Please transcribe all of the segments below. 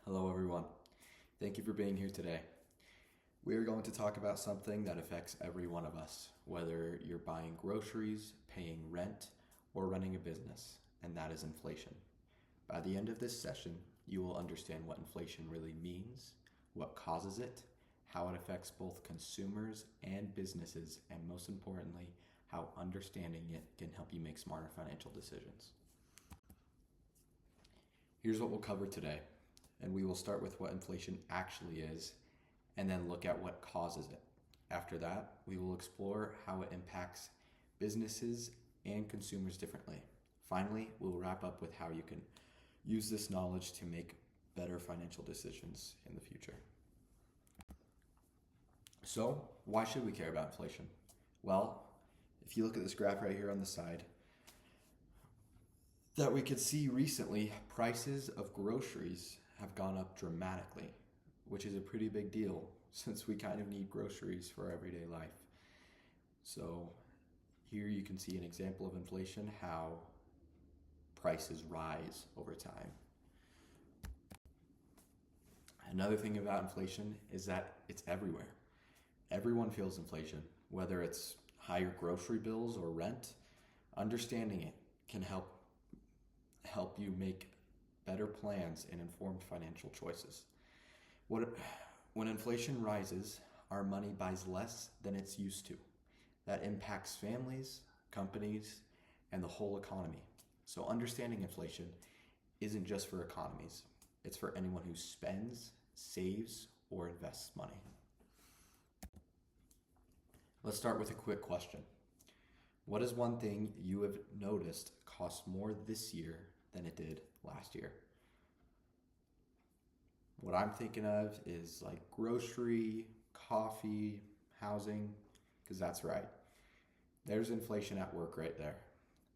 Hello, everyone. Thank you for being here today. We are going to talk about something that affects every one of us, whether you're buying groceries, paying rent, or running a business, and that is inflation. By the end of this session, you will understand what inflation really means, what causes it, how it affects both consumers and businesses, and most importantly, how understanding it can help you make smarter financial decisions. Here's what we'll cover today, and we will start with what inflation actually is and then look at what causes it. After that, we will explore how it impacts businesses and consumers differently. Finally, we'll wrap up with how you can use this knowledge to make better financial decisions in the future. So, why should we care about inflation? Well, if you look at this graph right here on the side, that we could see recently, prices of groceries have gone up dramatically, which is a pretty big deal since we kind of need groceries for everyday life. So here you can see an example of inflation, how prices rise over time. Another thing about inflation is that it's everywhere. Everyone feels inflation, whether it's higher grocery bills or rent. Understanding it can help you make better plans and informed financial choices. When inflation rises, our money buys less than it's used to. That impacts families, companies, and the whole economy. So understanding inflation isn't just for economies. It's for anyone who spends, saves, or invests money. Let's start with a quick question. What is one thing you have noticed costs more this year than it did last year? What I'm thinking of is like grocery, coffee, housing, because that's right. There's inflation at work right there.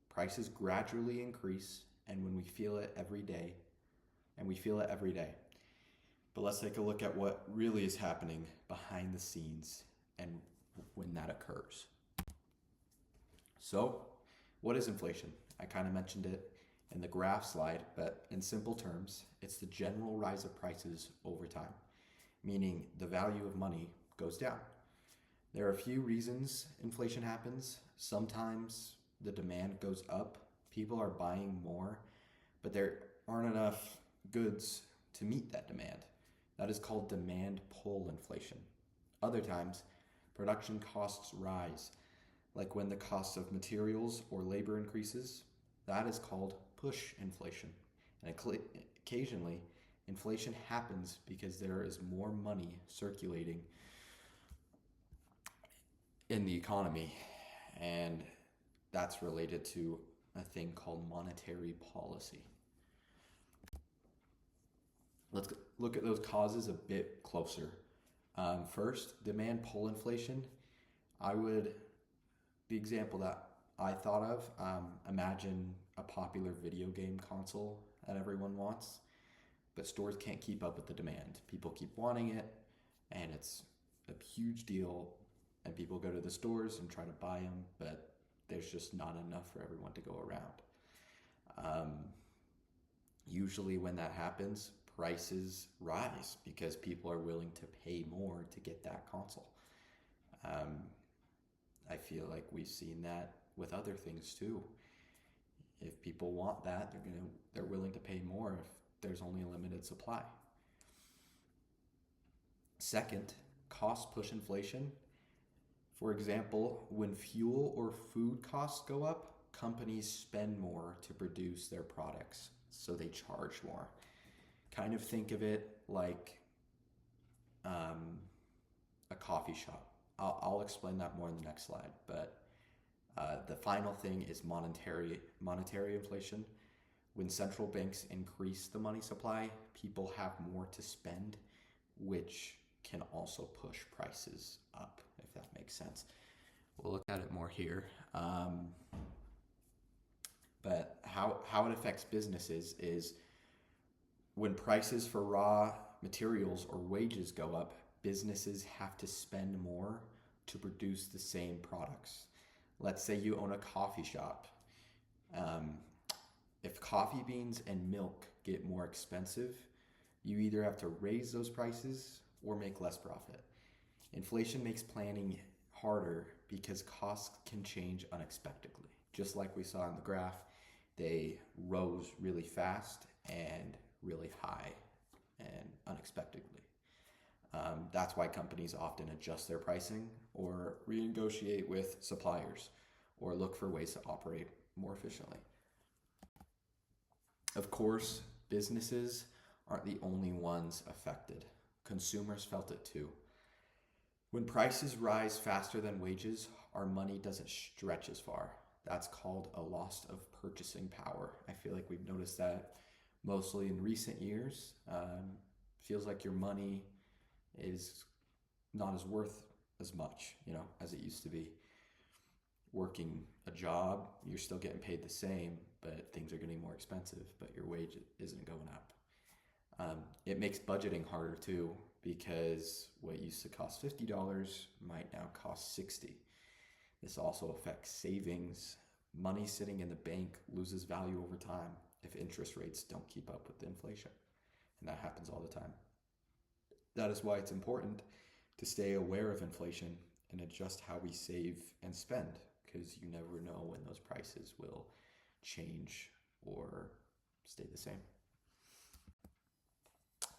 Prices gradually increase, and when we feel it every day, But let's take a look at what really is happening behind the scenes and when that occurs. So, what is inflation? I kind of mentioned it in the graph slide, but in simple terms, it's the general rise of prices over time, meaning the value of money goes down. There are a few reasons inflation happens. Sometimes the demand goes up, people are buying more, but there aren't enough goods to meet that demand. That is called demand pull inflation. Other times, production costs rise, like when the cost of materials or labor increases. That is called push inflation. And occasionally, inflation happens because there is more money circulating in the economy, and that's related to a thing called monetary policy. Let's look at those causes a bit closer. First, demand pull inflation. The example that I thought of, imagine a popular video game console that everyone wants, but stores can't keep up with the demand. People keep wanting it, and it's a huge deal, and people go to the stores and try to buy them, but there's just not enough for everyone to go around. Usually when that happens, prices rise because people are willing to pay more to get that console. I feel like we've seen that with other things too. If people want that, they're willing to pay more if there's only a limited supply. Second, cost push inflation. For example, when fuel or food costs go up, companies spend more to produce their products, so they charge more. Kind of think of it like a coffee shop. I'll explain that more in the next slide, but the final thing is monetary inflation. When central banks increase the money supply, people have more to spend, which can also push prices up, if that makes sense. We'll look at it more here. But how it affects businesses is when prices for raw materials or wages go up, businesses have to spend more to produce the same products. Let's say you own a coffee shop. If coffee beans and milk get more expensive, You either have to raise those prices or make less profit. Inflation makes planning harder because costs can change unexpectedly. Just like we saw in the graph, they rose really fast and really high and unexpectedly. That's why companies often adjust their pricing or renegotiate with suppliers or look for ways to operate more efficiently. Of course, businesses aren't the only ones affected. Consumers felt it too. When prices rise faster than wages, our money doesn't stretch as far. That's called a loss of purchasing power. I feel like we've noticed that mostly in recent years. Feels like your money is not as worth as much, as it used to be. Working a job, you're still getting paid the same, but things are getting more expensive, but your wage isn't going up. It makes budgeting harder too, because what used to cost $50 might now cost $60. This also affects savings. Money sitting in the bank loses value over time if interest rates don't keep up with inflation. And that happens all the time. That is why it's important to stay aware of inflation and adjust how we save and spend, because you never know when those prices will change or stay the same.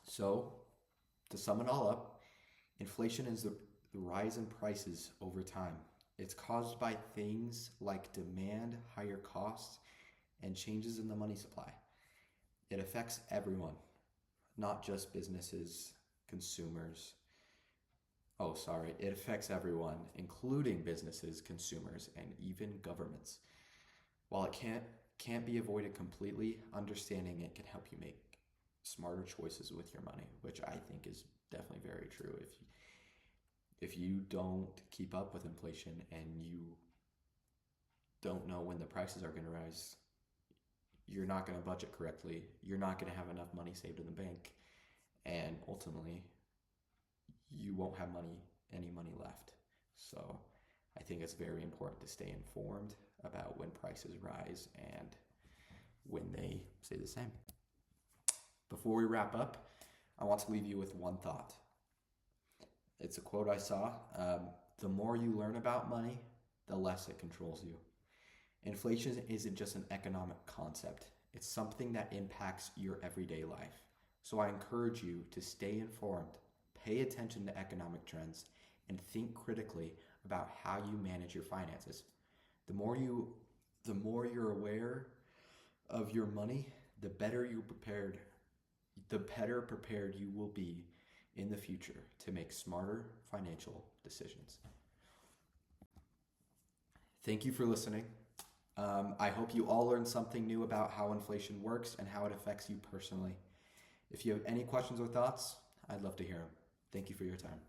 So, to sum it all up, inflation is the rise in prices over time. It's caused by things like demand, higher costs, and changes in the money supply. It affects everyone, not just businesses, consumers. It affects everyone, including businesses, consumers, and even governments. While it can't be avoided completely, understanding it can help you make smarter choices with your money, which I think is definitely very true. If you don't keep up with inflation and you don't know when the prices are going to rise, you're not going to budget correctly. You're not going to have enough money saved in the bank, and ultimately, you won't have any money left. So I think it's very important to stay informed about when prices rise and when they stay the same. Before we wrap up, I want to leave you with one thought. It's a quote I saw. The more you learn about money, the less it controls you. Inflation isn't just an economic concept. It's something that impacts your everyday life. So I encourage you to stay informed, pay attention to economic trends, and think critically about how you manage your finances. The more you're aware of your money, the better prepared you will be in the future to make smarter financial decisions. Thank you for listening. I hope you all learned something new about how inflation works and how it affects you personally. If you have any questions or thoughts, I'd love to hear them. Thank you for your time.